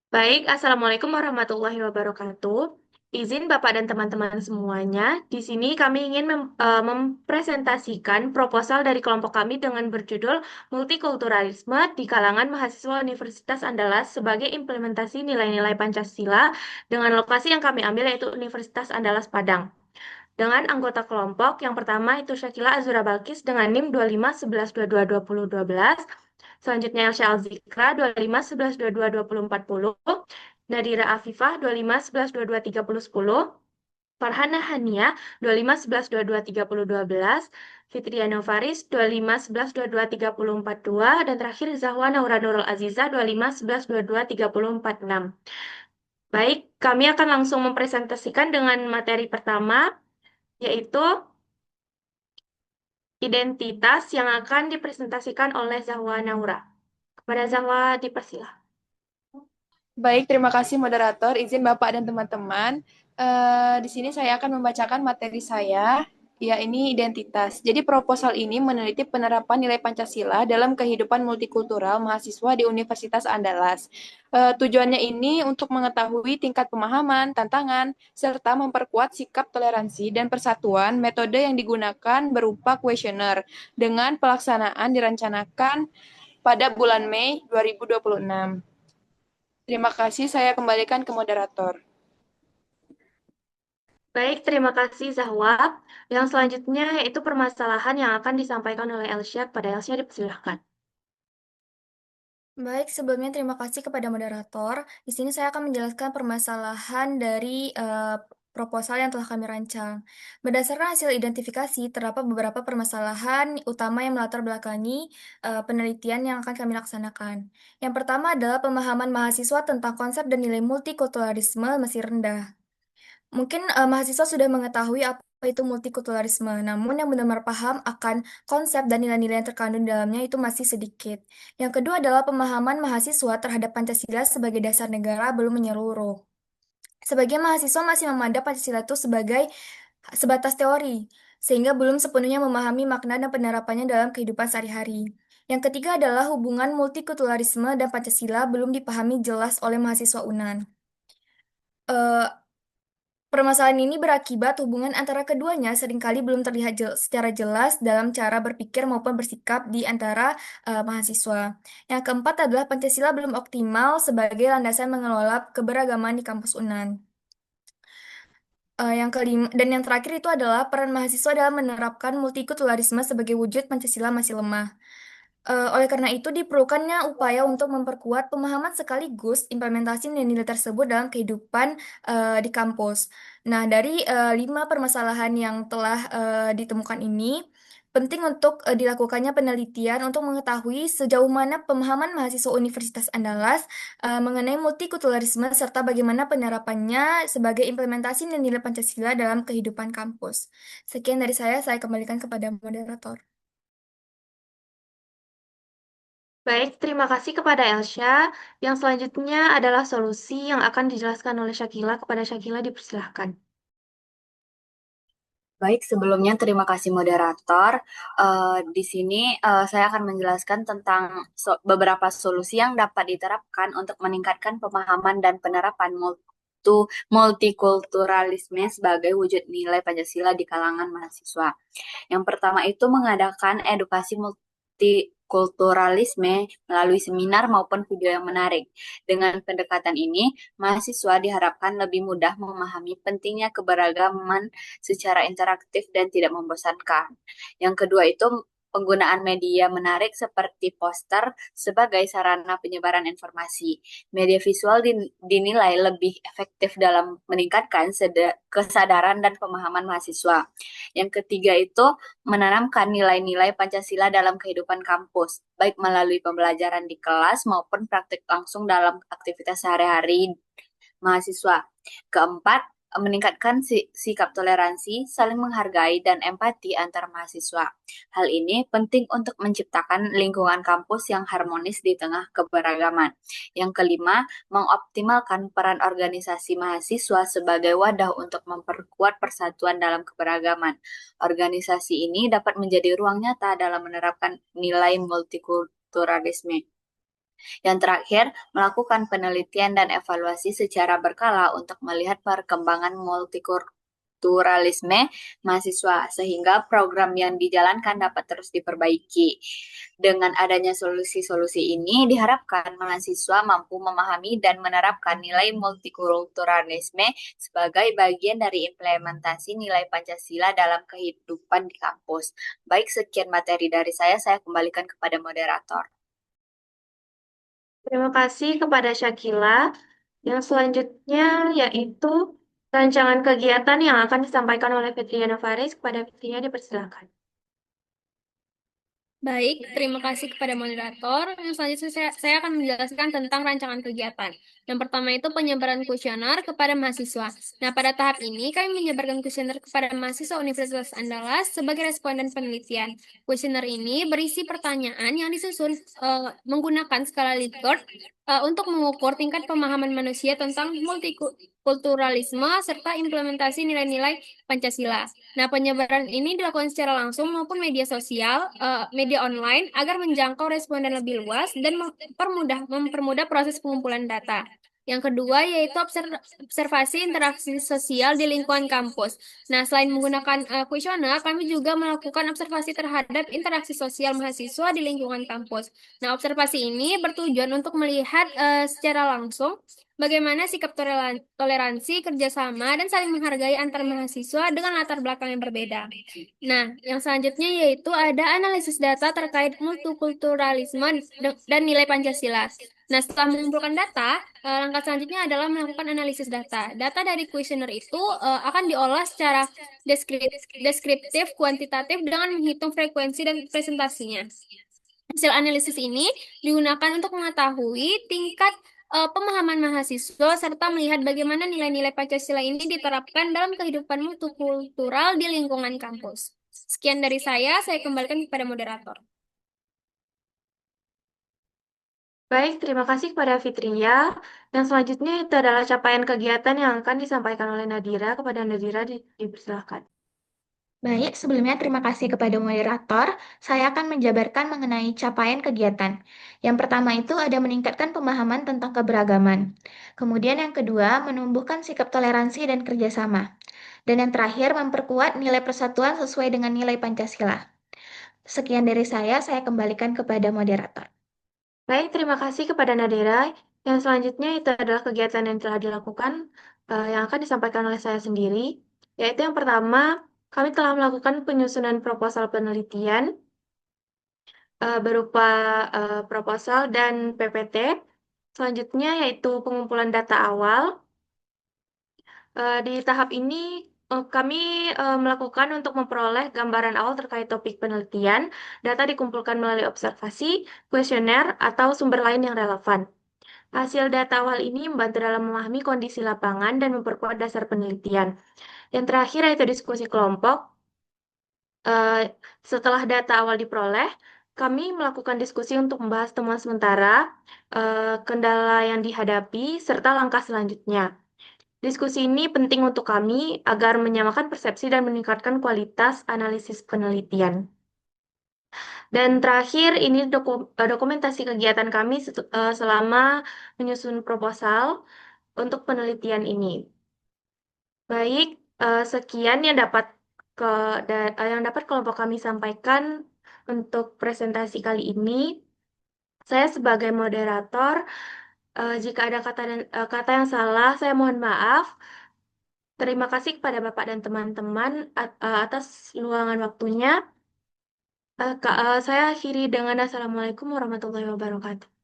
Baik, Assalamualaikum warahmatullahi wabarakatuh. Izin Bapak dan teman-teman semuanya, di sini kami ingin mempresentasikan proposal dari kelompok kami dengan berjudul Multikulturalisme di kalangan mahasiswa Universitas Andalas sebagai implementasi nilai-nilai Pancasila dengan lokasi yang kami ambil yaitu Universitas Andalas Padang. Dengan anggota kelompok, yang pertama itu Syakila Azura Balkis dengan NIM 25 11 22 20 12. Selanjutnya Elsya Alzikra 25 11 22 20 40. Nadira Afifah 25 11 22 30 10. Farhana Hania 25 11 22 30 12. Fitriano Faris 25 11 22 30 42. Dan terakhir Zahwa Naura Nurul Aziza 25 11 22 30 46. Baik, kami akan langsung mempresentasikan dengan materi pertama, yaitu identitas yang akan dipresentasikan oleh Zahwa Naura. Kepada Zahwa dipersilahkan. Baik, terima kasih moderator. Izin Bapak dan teman-teman. Di sini saya akan membacakan materi saya, ya ini identitas. Jadi proposal ini meneliti penerapan nilai Pancasila dalam kehidupan multikultural mahasiswa di Universitas Andalas. Tujuannya ini untuk mengetahui tingkat pemahaman, tantangan, serta memperkuat sikap toleransi dan persatuan. Metode yang digunakan berupa kuesioner dengan pelaksanaan direncanakan pada bulan Mei 2026. Terima kasih, saya kembalikan ke moderator. Baik, terima kasih Zahwa. Yang selanjutnya yaitu permasalahan yang akan disampaikan oleh Elsya. Kepada Elsya dipersilahkan. Baik, sebelumnya terima kasih kepada moderator. Di sini saya akan menjelaskan permasalahan dari proposal yang telah kami rancang. Berdasarkan hasil identifikasi, terdapat beberapa permasalahan utama yang melatar belakangi penelitian yang akan kami laksanakan. Yang pertama adalah pemahaman mahasiswa tentang konsep dan nilai multikulturalisme masih rendah. Mungkin mahasiswa sudah mengetahui apa itu multikulturalisme, namun yang benar-benar paham akan konsep dan nilai-nilai yang terkandung di dalamnya itu masih sedikit. Yang kedua adalah pemahaman mahasiswa terhadap Pancasila sebagai dasar negara belum menyeluruh. Sebagian mahasiswa masih memandang Pancasila itu sebagai sebatas teori, sehingga belum sepenuhnya memahami makna dan penerapannya dalam kehidupan sehari-hari. Yang ketiga adalah hubungan multikulturalisme dan Pancasila belum dipahami jelas oleh mahasiswa UNAN. Eh, Permasalahan ini berakibat hubungan antara keduanya seringkali belum terlihat secara jelas dalam cara berpikir maupun bersikap di antara mahasiswa. Yang keempat adalah Pancasila belum optimal sebagai landasan mengelola keberagaman di kampus UNAN. Yang kelima dan yang terakhir itu adalah peran mahasiswa dalam menerapkan multikulturalisme sebagai wujud Pancasila masih lemah. Oleh karena itu, diperlukannya upaya untuk memperkuat pemahaman sekaligus implementasi nilai-nilai tersebut dalam kehidupan di kampus. Nah, dari 5 permasalahan yang telah ditemukan ini, penting untuk dilakukannya penelitian untuk mengetahui sejauh mana pemahaman mahasiswa Universitas Andalas mengenai multikulturalisme serta bagaimana penerapannya sebagai implementasi nilai-nilai Pancasila dalam kehidupan kampus. Sekian dari saya kembalikan kepada moderator. Baik, terima kasih kepada Elsya. Yang selanjutnya adalah solusi yang akan dijelaskan oleh Syakila. Kepada Syakila dipersilahkan. Baik, sebelumnya terima kasih moderator. Di sini saya akan menjelaskan tentang beberapa solusi yang dapat diterapkan untuk meningkatkan pemahaman dan penerapan multikulturalisme sebagai wujud nilai Pancasila di kalangan mahasiswa. Yang pertama itu mengadakan edukasi multikulturalisme melalui seminar maupun video yang menarik. Dengan pendekatan ini, mahasiswa diharapkan lebih mudah memahami pentingnya keberagaman secara interaktif dan tidak membosankan. Yang kedua itu penggunaan media menarik seperti poster sebagai sarana penyebaran informasi. Media visual dinilai lebih efektif dalam meningkatkan kesadaran dan pemahaman mahasiswa. Yang ketiga itu menanamkan nilai-nilai Pancasila dalam kehidupan kampus, baik melalui pembelajaran di kelas maupun praktik langsung dalam aktivitas sehari-hari mahasiswa. Keempat, meningkatkan sikap toleransi, saling menghargai, dan empati antar mahasiswa. Hal ini penting untuk menciptakan lingkungan kampus yang harmonis di tengah keberagaman. Yang kelima, mengoptimalkan peran organisasi mahasiswa sebagai wadah untuk memperkuat persatuan dalam keberagaman. Organisasi ini dapat menjadi ruang nyata dalam menerapkan nilai multikulturalisme. Yang terakhir, melakukan penelitian dan evaluasi secara berkala untuk melihat perkembangan multikulturalisme mahasiswa, sehingga program yang dijalankan dapat terus diperbaiki. Dengan adanya solusi-solusi ini, diharapkan mahasiswa mampu memahami dan menerapkan nilai multikulturalisme sebagai bagian dari implementasi nilai Pancasila dalam kehidupan di kampus. Baik, sekian materi dari saya kembalikan kepada moderator. Terima kasih kepada Syakila. Yang selanjutnya yaitu rancangan kegiatan yang akan disampaikan oleh Fitriana Faris. Kepada Fitriana dipersilakan. Baik, terima kasih kepada moderator. Yang selanjutnya saya akan menjelaskan tentang rancangan kegiatan. Yang pertama itu penyebaran kuesioner kepada mahasiswa. Nah, pada tahap ini kami menyebarkan kuesioner kepada mahasiswa Universitas Andalas sebagai responden penelitian. Kuesioner ini berisi pertanyaan yang disusun menggunakan skala Likert untuk mengukur tingkat pemahaman manusia tentang multikulturalisme serta implementasi nilai-nilai Pancasila. Nah, penyebaran ini dilakukan secara langsung maupun media sosial, media online agar menjangkau responden lebih luas dan mempermudah proses pengumpulan data. Yang kedua yaitu observasi interaksi sosial di lingkungan kampus. Nah, selain menggunakan kuesioner, kami juga melakukan observasi terhadap interaksi sosial mahasiswa di lingkungan kampus. Nah, observasi ini bertujuan untuk melihat secara langsung bagaimana sikap toleransi, kerjasama, dan saling menghargai antar mahasiswa dengan latar belakang yang berbeda. Nah, yang selanjutnya yaitu ada analisis data terkait multikulturalisme dan nilai Pancasila. Nah, setelah mengumpulkan data, langkah selanjutnya adalah melakukan analisis data. Data dari kuesioner itu akan diolah secara deskriptif, kuantitatif dengan menghitung frekuensi dan presentasinya. Hasil analisis ini digunakan untuk mengetahui tingkat pemahaman mahasiswa serta melihat bagaimana nilai-nilai Pancasila ini diterapkan dalam kehidupan multikultural di lingkungan kampus. Sekian dari saya kembalikan kepada moderator. Baik, terima kasih kepada Fitria. Yang selanjutnya itu adalah capaian kegiatan yang akan disampaikan oleh Nadira. Kepada Nadira dipersilakan. Baik, sebelumnya terima kasih kepada moderator. Saya akan menjabarkan mengenai capaian kegiatan. Yang pertama itu ada meningkatkan pemahaman tentang keberagaman. Kemudian yang kedua, menumbuhkan sikap toleransi dan kerjasama. Dan yang terakhir, memperkuat nilai persatuan sesuai dengan nilai Pancasila. Sekian dari saya kembalikan kepada moderator. Baik, terima kasih kepada Nadira. Yang selanjutnya itu adalah kegiatan yang telah dilakukan yang akan disampaikan oleh saya sendiri. Yaitu yang pertama, kami telah melakukan penyusunan proposal penelitian berupa proposal dan PPT. Selanjutnya yaitu pengumpulan data awal. Di tahap ini kami melakukan untuk memperoleh gambaran awal terkait topik penelitian. Data dikumpulkan melalui observasi, kuesioner, atau sumber lain yang relevan. Hasil data awal ini membantu dalam memahami kondisi lapangan dan memperkuat dasar penelitian. Yang terakhir yaitu diskusi kelompok. Setelah data awal diperoleh, kami melakukan diskusi untuk membahas temuan sementara, kendala yang dihadapi, serta langkah selanjutnya. Diskusi ini penting untuk kami agar menyamakan persepsi dan meningkatkan kualitas analisis penelitian. Dan terakhir, ini dokumentasi kegiatan kami selama menyusun proposal untuk penelitian ini. Baik, sekian yang dapat kelompok kami sampaikan untuk presentasi kali ini. Saya sebagai moderator, jika ada kata yang salah, saya mohon maaf. Terima kasih kepada Bapak dan teman-teman atas luangan waktunya. Saya akhiri dengan Assalamualaikum warahmatullahi wabarakatuh.